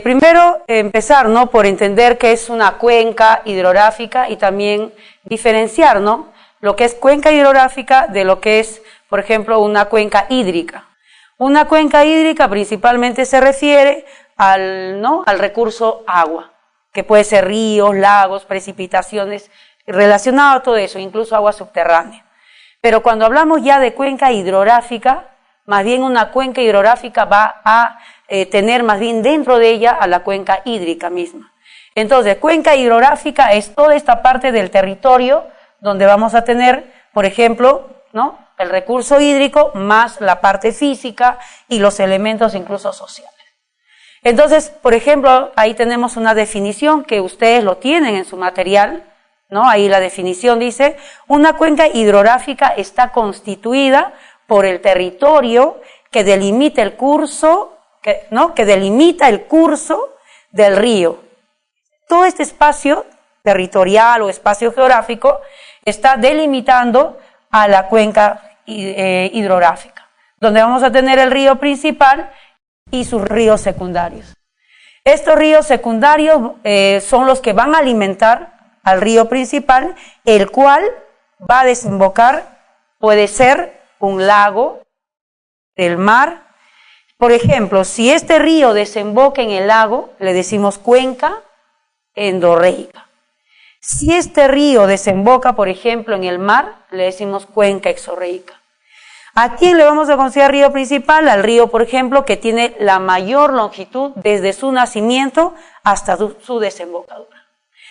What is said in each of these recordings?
Primero, empezar, ¿no?, por entender qué es una cuenca hidrográfica y también diferenciar, ¿no?, lo que es cuenca hidrográfica de lo que es, por ejemplo, una cuenca hídrica. Una cuenca hídrica principalmente se refiere al recurso agua, que puede ser ríos, lagos, precipitaciones, relacionado a todo eso, incluso agua subterránea. Pero cuando hablamos ya de cuenca hidrográfica, más bien una cuenca hidrográfica va a tener más bien dentro de ella a la cuenca hídrica misma. Entonces, cuenca hidrográfica es toda esta parte del territorio donde vamos a tener, por ejemplo, ¿no?, el recurso hídrico más la parte física y los elementos incluso sociales. Entonces, por ejemplo, ahí tenemos una definición que ustedes lo tienen en su material, ¿no? Ahí la definición dice: una cuenca hidrográfica está constituida por el territorio que delimita el curso, que delimita el curso del río. Todo este espacio territorial o espacio geográfico está delimitando a la cuenca hidrográfica, donde vamos a tener el río principal y sus ríos secundarios. Estos ríos secundarios son los que van a alimentar al río principal, el cual va a desembocar, puede ser un lago, el mar. Por ejemplo, si este río desemboca en el lago, le decimos cuenca endorreica. Si este río desemboca, por ejemplo, en el mar, le decimos cuenca exorreica. ¿A quién le vamos a considerar río principal? Al río, por ejemplo, que tiene la mayor longitud desde su nacimiento hasta su desembocadura.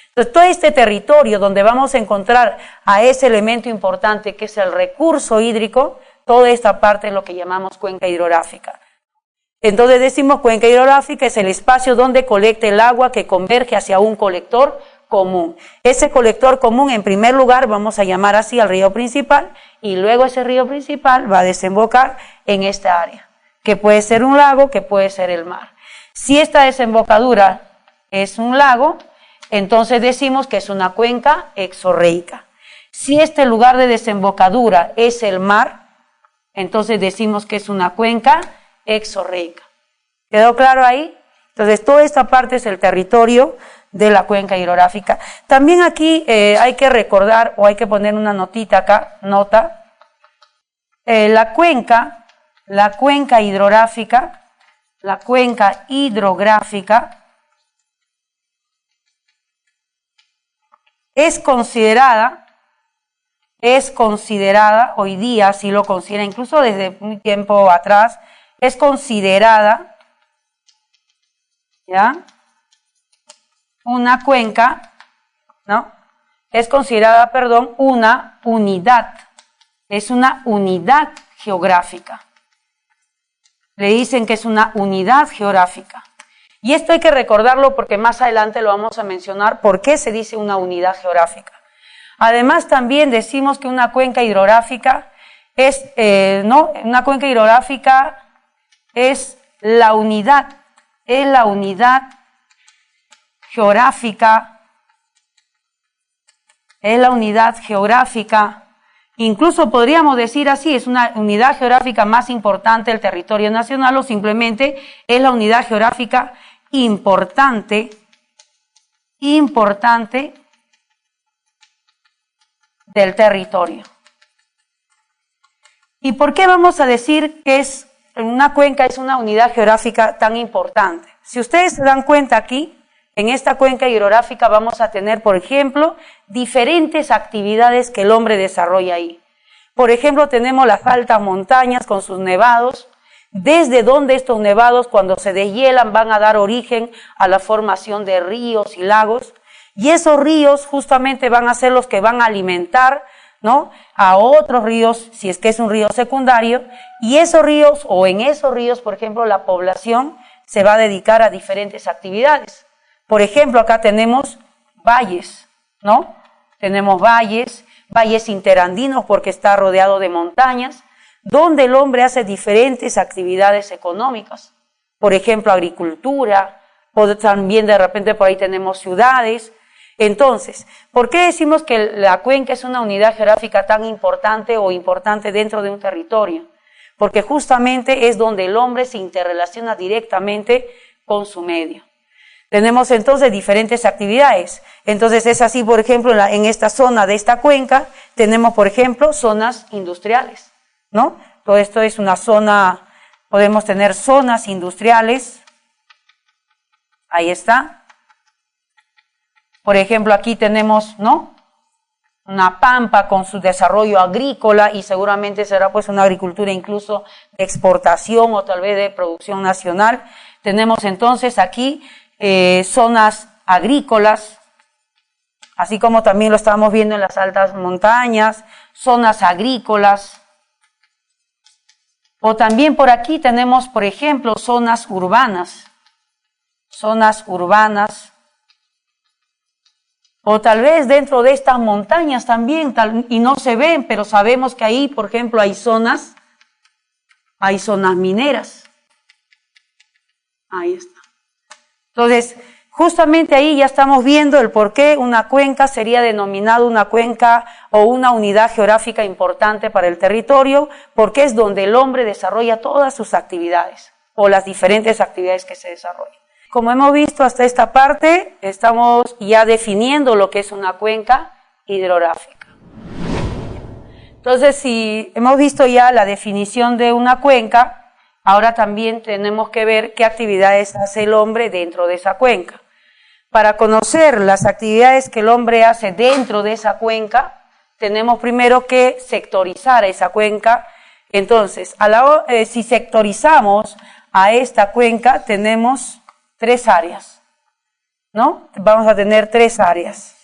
Entonces, todo este territorio donde vamos a encontrar a ese elemento importante que es el recurso hídrico, toda esta parte es lo que llamamos cuenca hidrográfica. Entonces decimos cuenca hidrográfica es el espacio donde colecta el agua que converge hacia un colector común. Ese colector común, en primer lugar, vamos a llamar así al río principal, y luego ese río principal va a desembocar en esta área, que puede ser un lago, que puede ser el mar. Si esta desembocadura es un lago, entonces decimos que es una cuenca exorreica. Si este lugar de desembocadura es el mar, entonces decimos que es una cuenca exorreica. ¿Quedó claro ahí? Entonces, toda esta parte es el territorio de la cuenca hidrográfica. También aquí hay que recordar, o hay que poner una notita acá, nota, la cuenca hidrográfica es considerada, hoy día sí lo considera, incluso desde un tiempo atrás, es considerada, ¿ya?, una cuenca, ¿no? Es considerada, una unidad, es una unidad geográfica. Le dicen que es una unidad geográfica. Y esto hay que recordarlo porque más adelante lo vamos a mencionar, por qué se dice una unidad geográfica. Además, también decimos que una cuenca hidrográfica es, una cuenca hidrográfica es la unidad geográfica, incluso podríamos decir así, es una unidad geográfica más importante del territorio nacional, o simplemente es la unidad geográfica importante del territorio. ¿Y por qué vamos a decir que una cuenca es una unidad geográfica tan importante? Si ustedes se dan cuenta aquí, en esta cuenca hidrográfica vamos a tener, por ejemplo, diferentes actividades que el hombre desarrolla ahí. Por ejemplo, tenemos las altas montañas con sus nevados, desde donde estos nevados, cuando se deshielan, van a dar origen a la formación de ríos y lagos, y esos ríos justamente van a ser los que van a alimentar, ¿no?, a otros ríos, si es que es un río secundario, y esos ríos, o en esos ríos, por ejemplo, la población se va a dedicar a diferentes actividades. Por ejemplo, acá tenemos valles, ¿no? Tenemos valles interandinos porque está rodeado de montañas, donde el hombre hace diferentes actividades económicas. Por ejemplo, agricultura, también de repente por ahí tenemos ciudades. Entonces, ¿por qué decimos que la cuenca es una unidad geográfica tan importante o importante dentro de un territorio? Porque justamente es donde el hombre se interrelaciona directamente con su medio. Tenemos entonces diferentes actividades. Entonces es así, por ejemplo, en esta zona de esta cuenca, tenemos, por ejemplo, zonas industriales, ¿no? Todo esto es una zona, podemos tener zonas industriales. Ahí está. Por ejemplo, aquí tenemos, ¿no?, una pampa con su desarrollo agrícola y seguramente será pues una agricultura incluso de exportación o tal vez de producción nacional. Tenemos entonces aquí zonas agrícolas, así como también lo estamos viendo en las altas montañas, zonas agrícolas. O también por aquí tenemos, por ejemplo, zonas urbanas. O tal vez dentro de estas montañas también, y no se ven, pero sabemos que ahí, por ejemplo, hay zonas mineras. Ahí está. Entonces, justamente ahí ya estamos viendo el por qué una cuenca sería denominada una cuenca o una unidad geográfica importante para el territorio, porque es donde el hombre desarrolla todas sus actividades, o las diferentes actividades que se desarrollan. Como hemos visto hasta esta parte, estamos ya definiendo lo que es una cuenca hidrográfica. Entonces, si hemos visto ya la definición de una cuenca, ahora también tenemos que ver qué actividades hace el hombre dentro de esa cuenca. Para conocer las actividades que el hombre hace dentro de esa cuenca, tenemos primero que sectorizar esa cuenca. Entonces, si sectorizamos a esta cuenca, tenemos 3 áreas, ¿no? Vamos a tener 3 áreas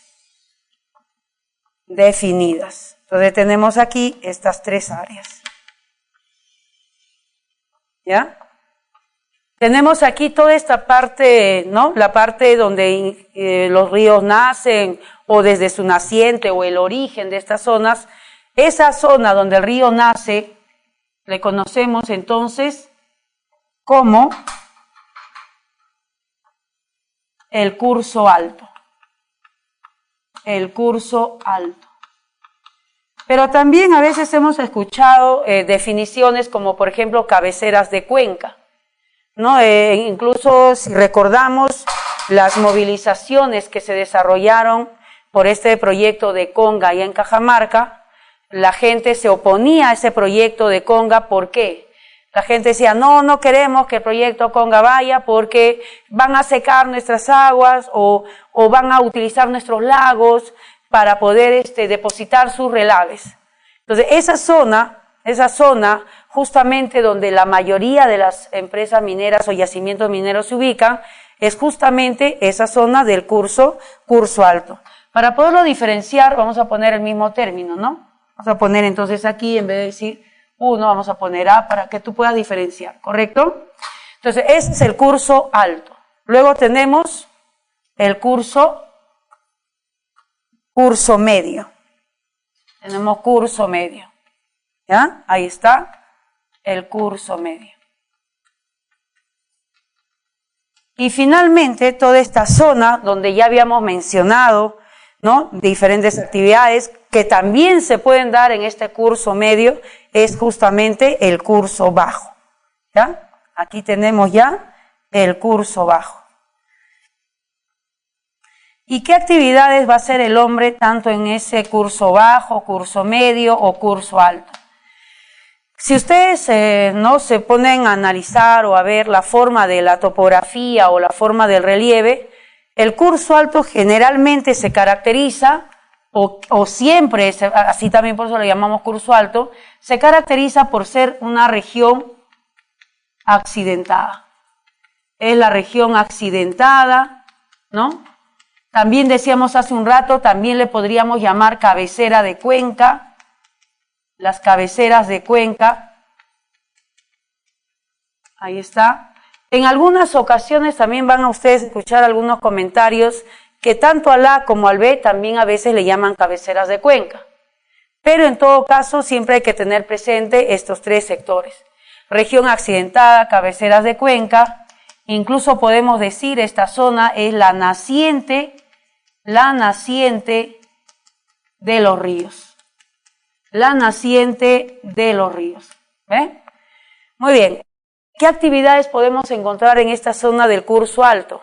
definidas. Entonces tenemos aquí estas 3 áreas. ¿Ya? Tenemos aquí toda esta parte, ¿no? La parte donde los ríos nacen, o desde su naciente, o el origen de estas zonas. Esa zona donde el río nace, le conocemos entonces como el curso alto. El curso alto. Pero también a veces hemos escuchado definiciones como, por ejemplo, cabeceras de cuenca, ¿no? Incluso si recordamos las movilizaciones que se desarrollaron por este proyecto de Conga allá en Cajamarca, la gente se oponía a ese proyecto de Conga. ¿Por qué? La gente decía, no queremos que el proyecto Conga vaya porque van a secar nuestras aguas o van a utilizar nuestros lagos para poder depositar sus relaves. Entonces, esa zona justamente donde la mayoría de las empresas mineras o yacimientos mineros se ubican, es justamente esa zona del curso alto. Para poderlo diferenciar, vamos a poner el mismo término, ¿no? Vamos a poner entonces aquí, en vez de decir 1, vamos a poner A para que tú puedas diferenciar, ¿correcto? Entonces, ese es el curso alto. Luego tenemos el curso medio. Tenemos curso medio. ¿Ya? Ahí está el curso medio. Y finalmente, toda esta zona donde ya habíamos mencionado, ¿no?, diferentes actividades que también se pueden dar en este curso medio, es justamente el curso bajo. ¿Ya? Aquí tenemos ya el curso bajo. ¿Y qué actividades va a hacer el hombre tanto en ese curso bajo, curso medio o curso alto? Si ustedes no se ponen a analizar o a ver la forma de la topografía o la forma del relieve, el curso alto generalmente se caracteriza, o siempre, así también por eso le llamamos curso alto, se caracteriza por ser una región accidentada. Es la región accidentada, ¿no? También decíamos hace un rato, también le podríamos llamar cabecera de cuenca, las cabeceras de cuenca. Ahí está. En algunas ocasiones también van a ustedes escuchar algunos comentarios que tanto al A como al B también a veces le llaman cabeceras de cuenca. Pero en todo caso siempre hay que tener presente estos 3 sectores. Región accidentada, cabeceras de cuenca, incluso podemos decir esta zona es la naciente de los ríos. La naciente de los ríos. ¿Ven? Muy bien. ¿Qué actividades podemos encontrar en esta zona del curso alto?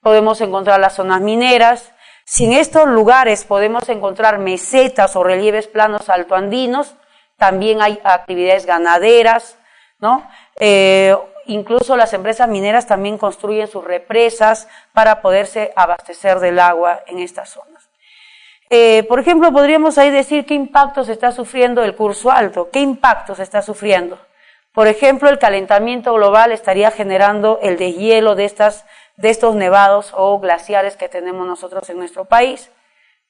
Podemos encontrar las zonas mineras. Si en estos lugares podemos encontrar mesetas o relieves planos altoandinos, también hay actividades ganaderas, ¿no? Incluso las empresas mineras también construyen sus represas para poderse abastecer del agua en estas zonas. Por ejemplo, podríamos ahí decir qué impactos está sufriendo el curso alto, qué impactos está sufriendo. Por ejemplo, el calentamiento global estaría generando el deshielo de estos nevados o glaciares que tenemos nosotros en nuestro país.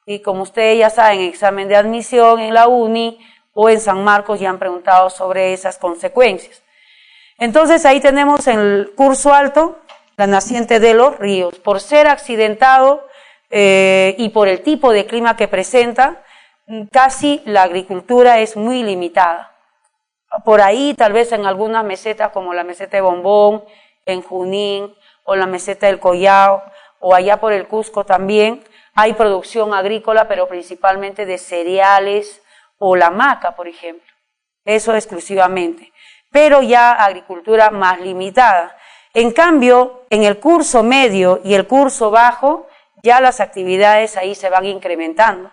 Y como ustedes ya saben, en examen de admisión en la UNI o en San Marcos ya han preguntado sobre esas consecuencias. Entonces ahí tenemos en el curso alto la naciente de los ríos. Por ser accidentado y por el tipo de clima que presenta, casi la agricultura es muy limitada. Por ahí tal vez en algunas mesetas como la meseta de Bombón, en Junín, o la meseta del Collao, o allá por el Cusco también, hay producción agrícola, pero principalmente de cereales o la maca, por ejemplo. Eso exclusivamente. Pero ya agricultura más limitada. En cambio, en el curso medio y el curso bajo, ya las actividades ahí se van incrementando.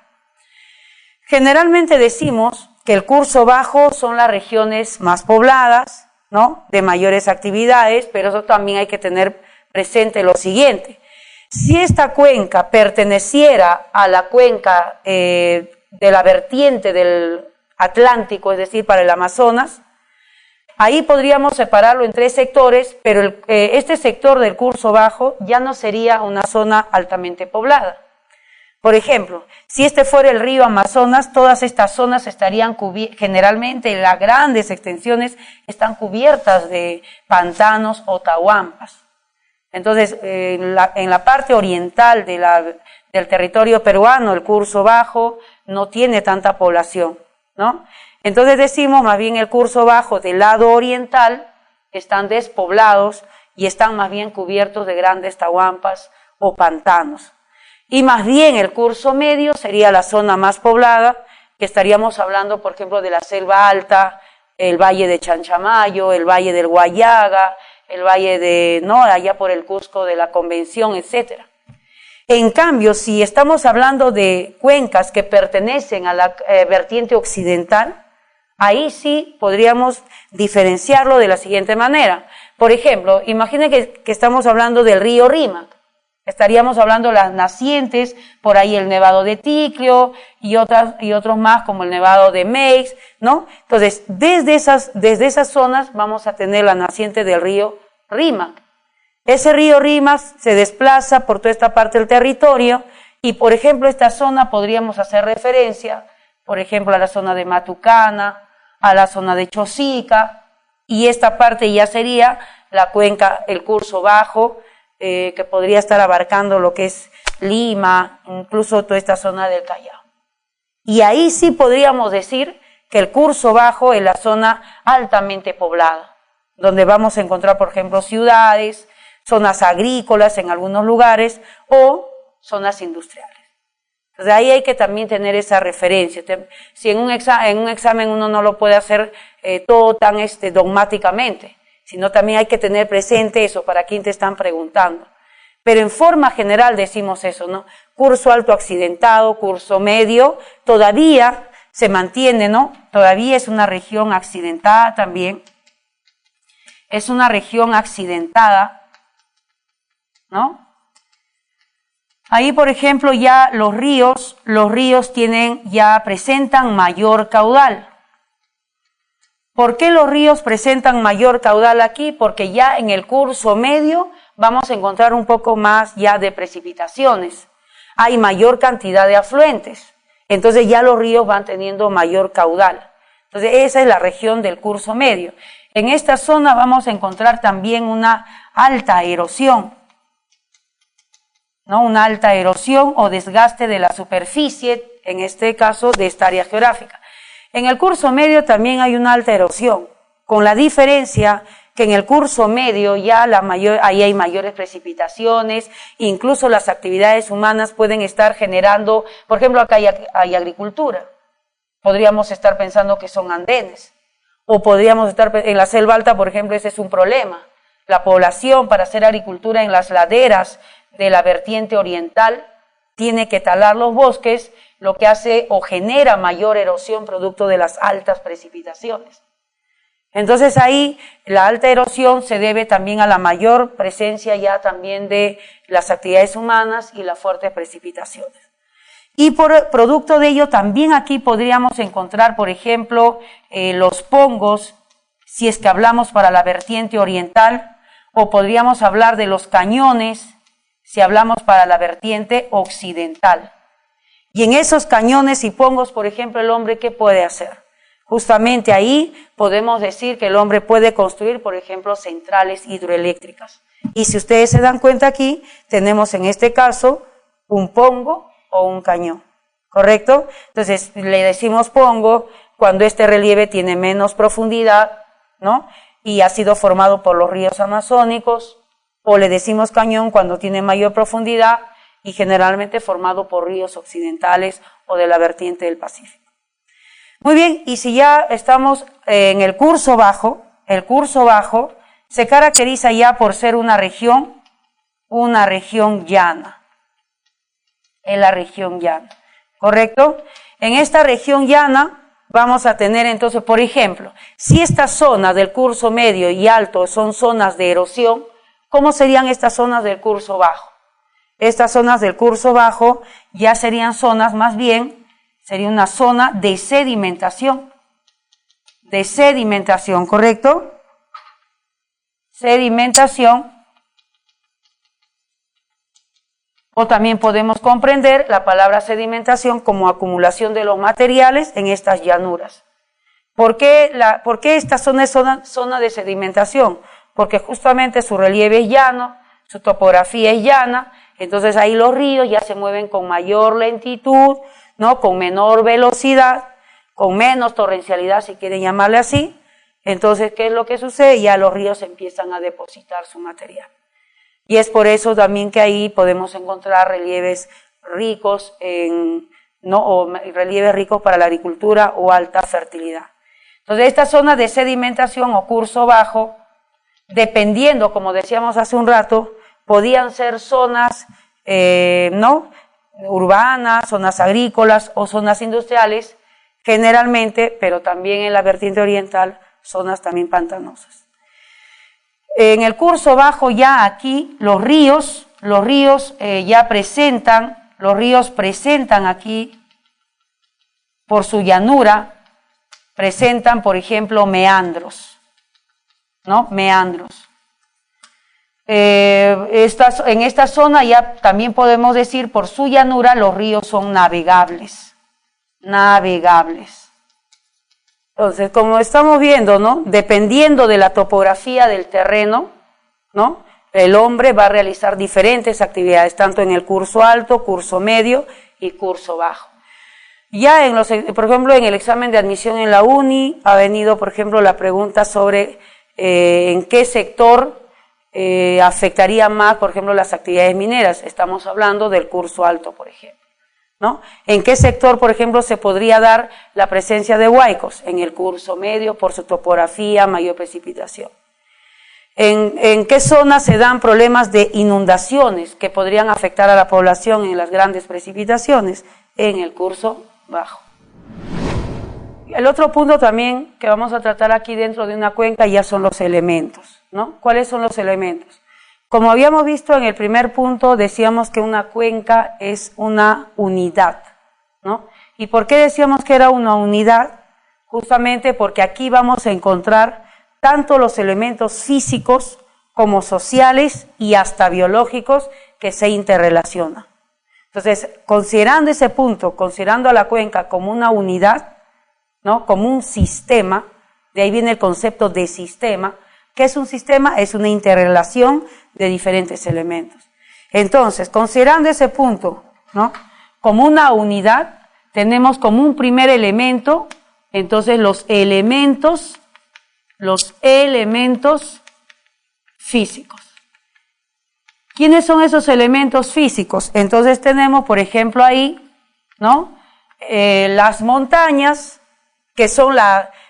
Generalmente decimos que el curso bajo son las regiones más pobladas, ¿no? De mayores actividades, pero eso también hay que tener presente lo siguiente. Si esta cuenca perteneciera a la cuenca de la vertiente del Atlántico, es decir, para el Amazonas, ahí podríamos separarlo en 3 sectores, pero este sector del curso bajo ya no sería una zona altamente poblada. Por ejemplo, si este fuera el río Amazonas, todas estas zonas estarían generalmente, las grandes extensiones están cubiertas de pantanos o tahuampas. Entonces, en la parte oriental del territorio peruano, el curso bajo no tiene tanta población, ¿no? Entonces decimos, más bien el curso bajo del lado oriental están despoblados y están más bien cubiertos de grandes tahuampas o pantanos. Y más bien el curso medio sería la zona más poblada, que estaríamos hablando, por ejemplo, de la selva alta, el valle de Chanchamayo, el valle del Guayaga, el valle de, ¿no?, allá por el Cusco de la Convención, etcétera. En cambio, si estamos hablando de cuencas que pertenecen a la vertiente occidental, ahí sí podríamos diferenciarlo de la siguiente manera. Por ejemplo, imaginen que estamos hablando del río Rímac. Estaríamos hablando de las nacientes, por ahí el nevado de Ticlio y otros más como el nevado de Meix, ¿no? Entonces, desde esas zonas vamos a tener la naciente del río Rímac. Ese río Rímac se desplaza por toda esta parte del territorio y, por ejemplo, esta zona podríamos hacer referencia, por ejemplo, a la zona de Matucana, a la zona de Chosica, y esta parte ya sería la cuenca, el curso bajo, que podría estar abarcando lo que es Lima, incluso toda esta zona del Callao. Y ahí sí podríamos decir que el curso bajo es la zona altamente poblada, donde vamos a encontrar, por ejemplo, ciudades, zonas agrícolas en algunos lugares o zonas industriales. Entonces ahí hay que también tener esa referencia. Si en un examen uno no lo puede hacer todo tan dogmáticamente, sino también hay que tener presente eso para quien te están preguntando. Pero en forma general decimos eso, ¿no? Curso alto accidentado, curso medio, todavía se mantiene, ¿no? Todavía es una región accidentada también. Es una región accidentada, ¿no? Ahí, por ejemplo, ya los ríos presentan mayor caudal. ¿Por qué los ríos presentan mayor caudal aquí? Porque ya en el curso medio vamos a encontrar un poco más ya de precipitaciones. Hay mayor cantidad de afluentes. Entonces ya los ríos van teniendo mayor caudal. Entonces esa es la región del curso medio. En esta zona vamos a encontrar también una alta erosión, ¿no? Una alta erosión o desgaste de la superficie, en este caso de esta área geográfica. En el curso medio también hay una alta erosión, con la diferencia que en el curso medio ya ahí hay mayores precipitaciones, incluso las actividades humanas pueden estar generando, por ejemplo, acá hay agricultura, podríamos estar pensando que son andenes, o podríamos estar en la selva alta, por ejemplo, ese es un problema. La población para hacer agricultura en las laderas de la vertiente oriental tiene que talar los bosques, lo que hace o genera mayor erosión producto de las altas precipitaciones. Entonces ahí la alta erosión se debe también a la mayor presencia ya también de las actividades humanas y las fuertes precipitaciones. Y por producto de ello también aquí podríamos encontrar, por ejemplo, los pongos, si es que hablamos para la vertiente oriental, o podríamos hablar de los cañones, si hablamos para la vertiente occidental. Y en esos cañones y pongos, por ejemplo, el hombre, ¿qué puede hacer? Justamente ahí podemos decir que el hombre puede construir, por ejemplo, centrales hidroeléctricas. Y si ustedes se dan cuenta aquí, tenemos en este caso un pongo o un cañón, ¿correcto? Entonces le decimos pongo cuando este relieve tiene menos profundidad, ¿no? Y ha sido formado por los ríos amazónicos, o le decimos cañón cuando tiene mayor profundidad y generalmente formado por ríos occidentales o de la vertiente del Pacífico. Muy bien, y si ya estamos en el curso bajo se caracteriza ya por ser una región llana, en la región llana, ¿correcto? En esta región llana vamos a tener entonces, por ejemplo, si esta zona del curso medio y alto son zonas de erosión, ¿cómo serían estas zonas del curso bajo? Estas zonas del curso bajo ya serían zonas, más bien, sería una zona de sedimentación, ¿correcto? Sedimentación, o también podemos comprender la palabra sedimentación como acumulación de los materiales en estas llanuras. ¿Por qué esta zona es zona de sedimentación? Porque justamente su relieve es llano, su topografía es llana, entonces ahí los ríos ya se mueven con mayor lentitud, ¿no? Con menor velocidad, con menos torrencialidad, si quieren llamarle así. Entonces, ¿qué es lo que sucede? Ya los ríos empiezan a depositar su material. Y es por eso también que ahí podemos encontrar relieves ricos relieves ricos para la agricultura o alta fertilidad. Entonces, esta zona de sedimentación o curso bajo, dependiendo, como decíamos hace un rato, podían ser zonas, urbanas, zonas agrícolas o zonas industriales, generalmente, pero también en la vertiente oriental, zonas también pantanosas. En el curso bajo ya aquí los ríos presentan aquí, por su llanura, presentan, por ejemplo, meandros, ¿no? Meandros. En esta zona ya también podemos decir, por su llanura, los ríos son navegables. Entonces, como estamos viendo, ¿no? Dependiendo de la topografía del terreno, ¿no? El hombre va a realizar diferentes actividades, tanto en el curso alto, curso medio y curso bajo. Ya por ejemplo, en el examen de admisión en la UNI ha venido, por ejemplo, la pregunta sobre en qué sector afectaría más, por ejemplo, las actividades mineras. Estamos hablando del curso alto, por ejemplo, ¿no? ¿En qué sector, por ejemplo, se podría dar la presencia de huaicos? En el curso medio, por su topografía, mayor precipitación. ¿En qué zona se dan problemas de inundaciones que podrían afectar a la población en las grandes precipitaciones? En el curso bajo. El otro punto también que vamos a tratar aquí dentro de una cuenca ya son los elementos, ¿no? ¿Cuáles son los elementos? Como habíamos visto en el primer punto, decíamos que una cuenca es una unidad, ¿no? ¿Y por qué decíamos que era una unidad? Justamente porque aquí vamos a encontrar tanto los elementos físicos como sociales y hasta biológicos que se interrelacionan. Entonces, considerando ese punto, considerando a la cuenca como una unidad, ¿no? Como un sistema, de ahí viene el concepto de sistema. ¿Qué es un sistema? Es una interrelación de diferentes elementos. Entonces, considerando ese punto, ¿no? Como una unidad, tenemos como un primer elemento, entonces los elementos físicos. ¿Quiénes son esos elementos físicos? Entonces tenemos, por ejemplo, ahí, ¿no? Las montañas, que son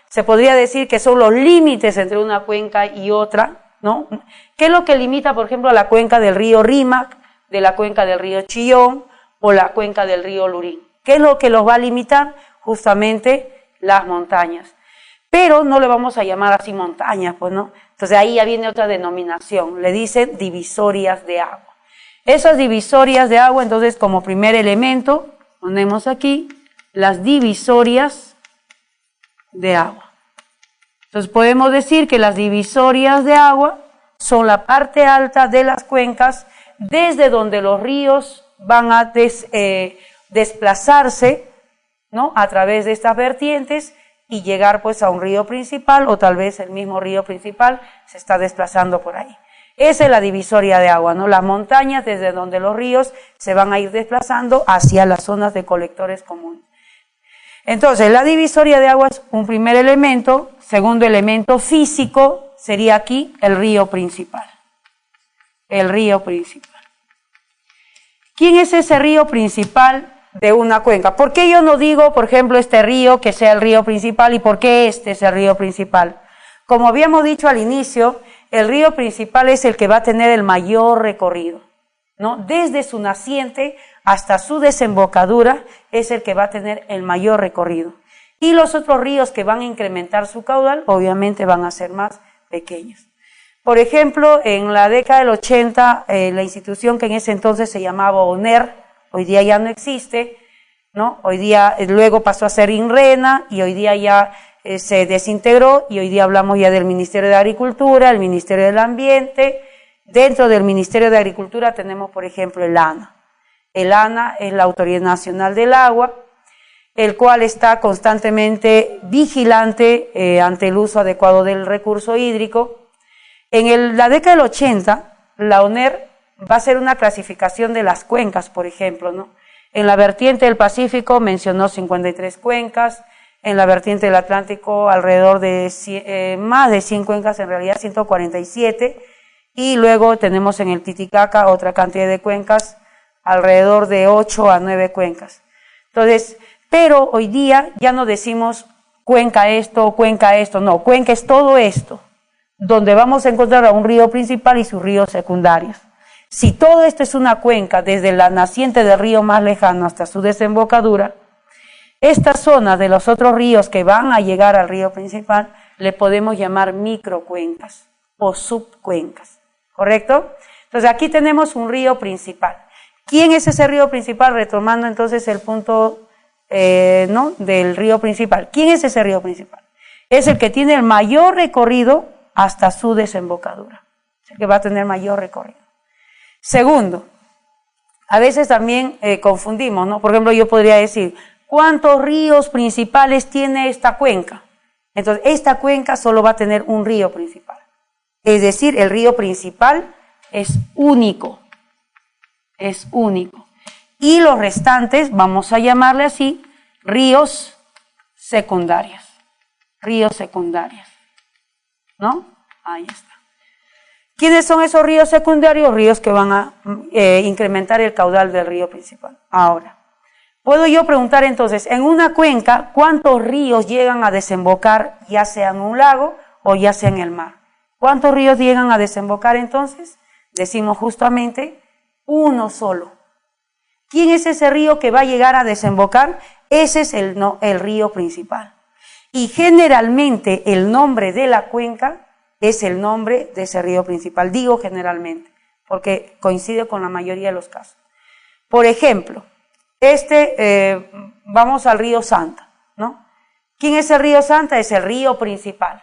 Se podría decir que son los límites entre una cuenca y otra, ¿no? ¿Qué es lo que limita, por ejemplo, a la cuenca del río Rímac, de la cuenca del río Chillón o la cuenca del río Lurín? ¿Qué es lo que los va a limitar? Justamente las montañas. Pero no le vamos a llamar así montañas, pues, ¿no? Entonces ahí ya viene otra denominación, le dicen divisorias de agua. Esas divisorias de agua, entonces, como primer elemento, ponemos aquí las divisorias de agua. Entonces podemos decir que las divisorias de agua son la parte alta de las cuencas desde donde los ríos van a desplazarse, ¿no? A través de estas vertientes y llegar pues a un río principal, o tal vez el mismo río principal se está desplazando por ahí. Esa es la divisoria de agua, ¿no? Las montañas desde donde los ríos se van a ir desplazando hacia las zonas de colectores comunes. Entonces, la divisoria de agua es un primer elemento. Segundo elemento físico sería aquí el río principal. El río principal. ¿Quién es ese río principal de una cuenca? ¿Por qué yo no digo, por ejemplo, este río que sea el río principal y por qué este es el río principal? Como habíamos dicho al inicio, el río principal es el que va a tener el mayor recorrido, ¿no? Desde su naciente hasta su desembocadura es el que va a tener el mayor recorrido. Y los otros ríos que van a incrementar su caudal, obviamente van a ser más pequeños. Por ejemplo, en la década del 80, la institución que en ese entonces se llamaba ONER, hoy día ya no existe, ¿no? Hoy día, luego pasó a ser INRENA y hoy día ya se desintegró y hoy día hablamos ya del Ministerio de Agricultura, el Ministerio del Ambiente. Dentro del Ministerio de Agricultura tenemos, por ejemplo, el ANA. El ANA es la Autoridad Nacional del Agua, el cual está constantemente vigilante ante el uso adecuado del recurso hídrico. En la década del 80, la ONER va a hacer una clasificación de las cuencas, por ejemplo, ¿no? En la vertiente del Pacífico mencionó 53 cuencas, en la vertiente del Atlántico alrededor de más de 100 cuencas, en realidad 147, y luego tenemos en el Titicaca otra cantidad de cuencas, alrededor de 8 a 9 cuencas. Entonces, pero hoy día ya no decimos cuenca esto, no, cuenca es todo esto, donde vamos a encontrar a un río principal y sus ríos secundarios. Si todo esto es una cuenca, desde la naciente del río más lejano hasta su desembocadura, estas zonas de los otros ríos que van a llegar al río principal, le podemos llamar microcuencas o subcuencas, ¿correcto? Entonces aquí tenemos un río principal. ¿Quién es ese río principal? Retomando entonces el punto ¿no? del río principal. ¿Quién es ese río principal? Es el que tiene el mayor recorrido hasta su desembocadura, es el que va a tener mayor recorrido. Segundo, a veces también confundimos, ¿no? Por ejemplo, yo podría decir, ¿cuántos ríos principales tiene esta cuenca? Entonces, esta cuenca solo va a tener un río principal. Es decir, el río principal es único. Es único. Y los restantes, vamos a llamarle así, ríos secundarios. Ríos secundarios. ¿No? Ahí está. ¿Quiénes son esos ríos secundarios? Ríos que van a incrementar el caudal del río principal. Ahora, puedo yo preguntar entonces, en una cuenca, ¿cuántos ríos llegan a desembocar, ya sea en un lago o ya sea en el mar? ¿Cuántos ríos llegan a desembocar entonces? Decimos justamente uno solo. ¿Quién es ese río que va a llegar a desembocar? Ese es el río principal. Y generalmente el nombre de la cuenca es el nombre de ese río principal. Digo generalmente, porque coincide con la mayoría de los casos. Por ejemplo, vamos al río Santa, ¿no? ¿Quién es el río Santa? Es el río principal.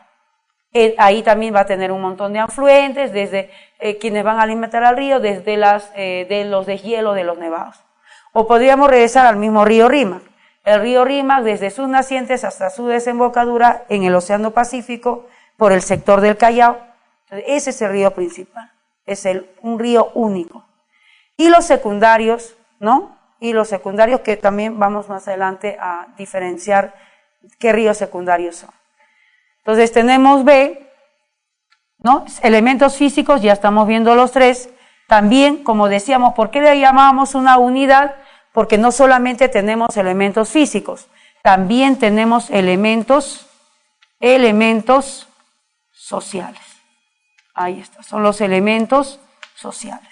Ahí también va a tener un montón de afluentes, desde quienes van a alimentar al río, desde de los deshielos de los nevados. O podríamos regresar al mismo río Rímac. El río Rímac, desde sus nacientes hasta su desembocadura en el Océano Pacífico, por el sector del Callao. Ese es el río principal. Es un río único. Y los secundarios, ¿no? Y los secundarios que también vamos más adelante a diferenciar qué ríos secundarios son. Entonces tenemos B, ¿no? Elementos físicos, ya estamos viendo los tres. También, como decíamos, ¿por qué le llamamos una unidad? Porque no solamente tenemos elementos físicos, también tenemos elementos elementos sociales. Ahí está, son los elementos sociales.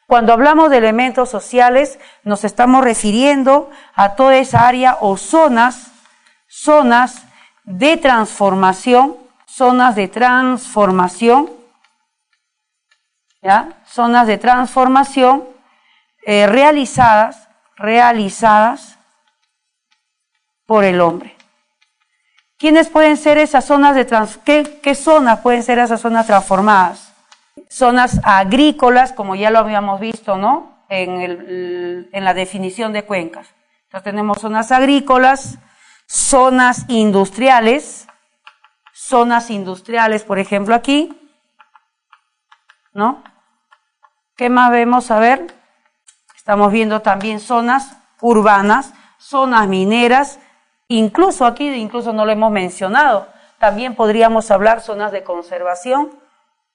Cuando hablamos de elementos sociales, nos estamos refiriendo a toda esa área o zonas de transformación, ¿ya? Zonas de transformación realizadas por el hombre. ¿Quiénes pueden ser esas zonas de qué zonas pueden ser esas zonas transformadas? Zonas agrícolas, como ya lo habíamos visto, ¿no? En la definición de cuencas. Entonces tenemos zonas agrícolas, zonas industriales, por ejemplo, aquí, ¿no? ¿Qué más vemos? A ver, estamos viendo también zonas urbanas, zonas mineras, incluso no lo hemos mencionado, también podríamos hablar zonas de conservación.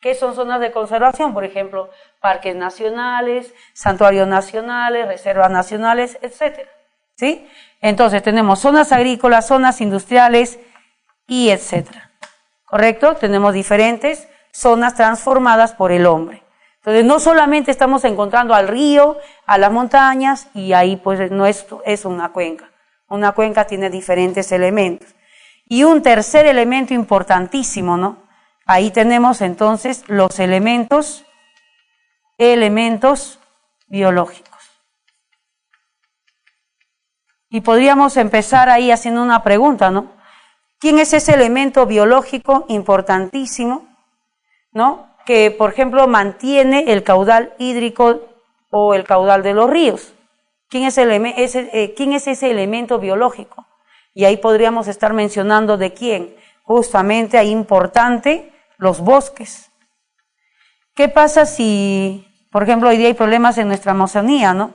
¿Qué son zonas de conservación? Por ejemplo, parques nacionales, santuarios nacionales, reservas nacionales, etcétera, ¿sí? Entonces tenemos zonas agrícolas, zonas industriales y etcétera, ¿correcto? Tenemos diferentes zonas transformadas por el hombre. Entonces no solamente estamos encontrando al río, a las montañas, y ahí pues no es una cuenca. Una cuenca tiene diferentes elementos. Y un tercer elemento importantísimo, ¿no? Ahí tenemos entonces los elementos biológicos. Y podríamos empezar ahí haciendo una pregunta, ¿no? ¿Quién es ese elemento biológico importantísimo, ¿no? Que, por ejemplo, mantiene el caudal hídrico o el caudal de los ríos? ¿Quién es ese elemento biológico? Y ahí podríamos estar mencionando de quién. Justamente ahí importante, los bosques. ¿Qué pasa si, por ejemplo, hoy día hay problemas en nuestra Amazonía, ¿no?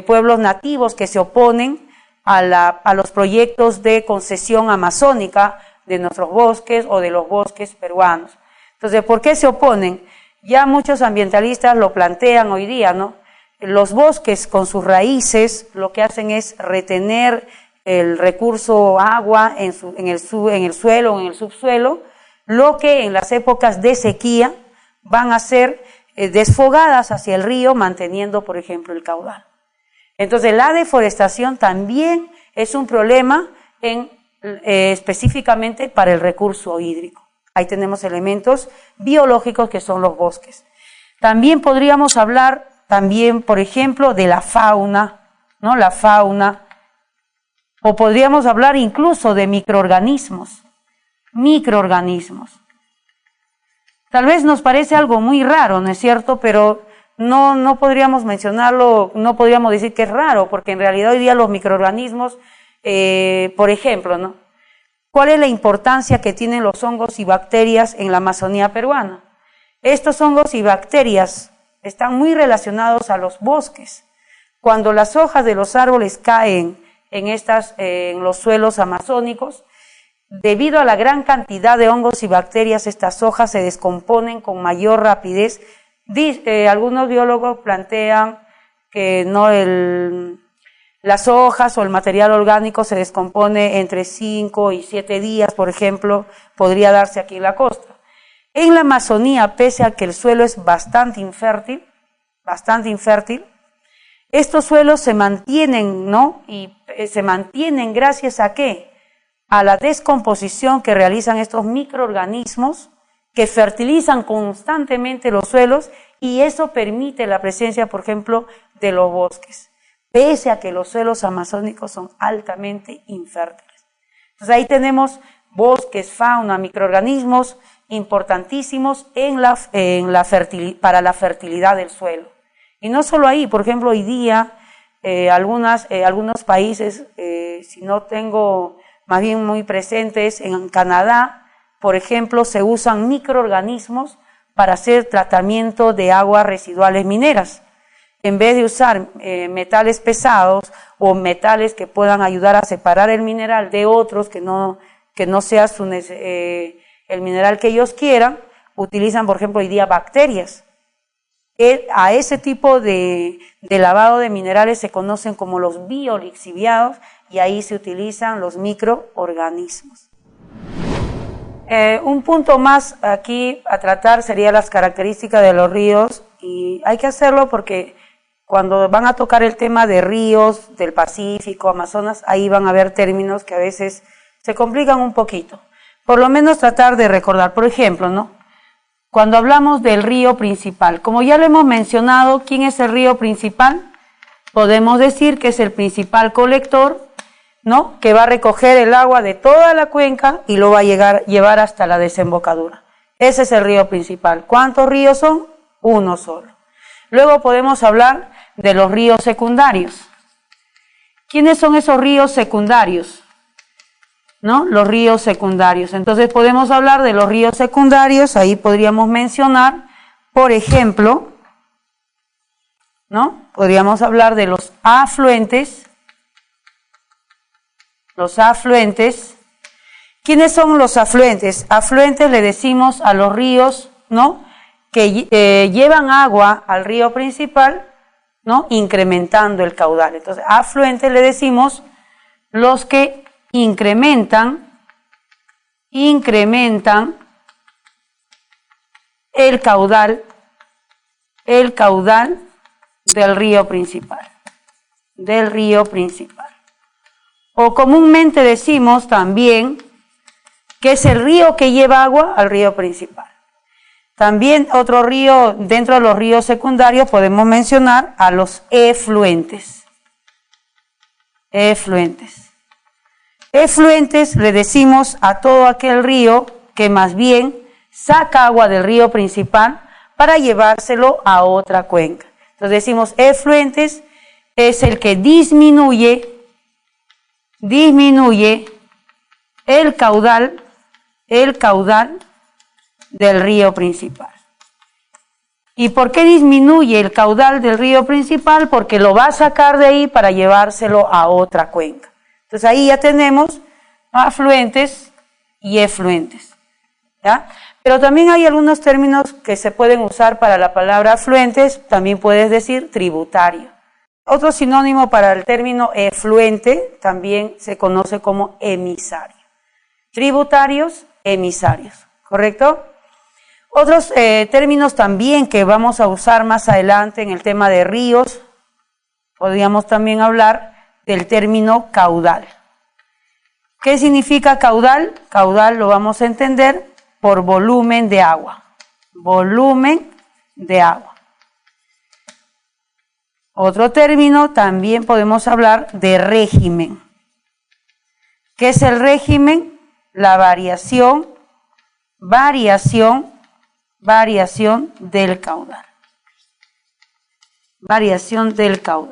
Pueblos nativos que se oponen a los proyectos de concesión amazónica de nuestros bosques o de los bosques peruanos. Entonces, ¿por qué se oponen? Ya muchos ambientalistas lo plantean hoy día, ¿no? Los bosques con sus raíces lo que hacen es retener el recurso agua en el suelo o en el subsuelo, lo que en las épocas de sequía van a ser desfogadas hacia el río, manteniendo, por ejemplo, el caudal. Entonces, la deforestación también es un problema específicamente para el recurso hídrico. Ahí tenemos elementos biológicos que son los bosques. También podríamos hablar, por ejemplo, de la fauna, ¿no? La fauna, o podríamos hablar incluso de microorganismos. Tal vez nos parece algo muy raro, ¿no es cierto? Pero no podríamos mencionarlo, no podríamos decir que es raro, porque en realidad hoy día los microorganismos, por ejemplo, ¿no? ¿Cuál es la importancia que tienen los hongos y bacterias en la Amazonía peruana? Estos hongos y bacterias están muy relacionados a los bosques. Cuando las hojas de los árboles caen en los suelos amazónicos, debido a la gran cantidad de hongos y bacterias, estas hojas se descomponen con mayor rapidez. Algunos biólogos plantean que las hojas o el material orgánico se descompone entre 5 y 7 días, por ejemplo, podría darse aquí en la costa. En la Amazonía, pese a que el suelo es bastante infértil, estos suelos se mantienen, ¿no? Y se mantienen gracias a ¿qué? A la descomposición que realizan estos microorganismos que fertilizan constantemente los suelos, y eso permite la presencia, por ejemplo, de los bosques, pese a que los suelos amazónicos son altamente infértiles. Entonces ahí tenemos bosques, fauna, microorganismos importantísimos para la fertilidad del suelo. Y no solo ahí, por ejemplo, hoy día algunos países, si no tengo más bien muy presentes, en Canadá, por ejemplo, se usan microorganismos para hacer tratamiento de aguas residuales mineras. En vez de usar metales pesados o metales que puedan ayudar a separar el mineral de otros que no sea el mineral que ellos quieran, utilizan, por ejemplo, hoy día bacterias. A ese tipo de lavado de minerales se conocen como los biolixiviados, y ahí se utilizan los microorganismos. Un punto más aquí a tratar sería las características de los ríos, y hay que hacerlo porque cuando van a tocar el tema de ríos del Pacífico, Amazonas, ahí van a haber términos que a veces se complican un poquito. Por lo menos tratar de recordar, por ejemplo, ¿no? Cuando hablamos del río principal, como ya lo hemos mencionado, ¿quién es el río principal? Podemos decir que es el principal colector, ¿no? Que va a recoger el agua de toda la cuenca y lo va a llevar hasta la desembocadura. Ese es el río principal. ¿Cuántos ríos son? Uno solo. Luego podemos hablar de los ríos secundarios. ¿Quiénes son esos ríos secundarios? ¿No? Los ríos secundarios. Entonces podemos hablar de los ríos secundarios, ahí podríamos mencionar, por ejemplo, ¿no? Podríamos hablar de los afluentes. Los afluentes. ¿Quiénes son los afluentes? Afluentes le decimos a los ríos, ¿no? Que llevan agua al río principal, ¿no? Incrementando el caudal. Entonces, afluentes le decimos los que incrementan el caudal del río principal. O comúnmente decimos también que es el río que lleva agua al río principal. También otro río, dentro de los ríos secundarios podemos mencionar a los efluentes. Efluentes le decimos a todo aquel río que más bien saca agua del río principal para llevárselo a otra cuenca. Entonces decimos efluentes es el que disminuye el caudal del río principal. ¿Y por qué disminuye el caudal del río principal? Porque lo va a sacar de ahí para llevárselo a otra cuenca. Entonces ahí ya tenemos afluentes y efluentes, ¿ya? Pero también hay algunos términos que se pueden usar para la palabra afluentes, también puedes decir tributario. Otro sinónimo para el término efluente también se conoce como emisario. Tributarios, emisarios, ¿correcto? Otros términos también que vamos a usar más adelante en el tema de ríos, podríamos también hablar del término caudal. ¿Qué significa caudal? Caudal lo vamos a entender por volumen de agua. Volumen de agua. Otro término también podemos hablar de régimen. ¿Qué es el régimen? La variación del caudal. Variación del caudal.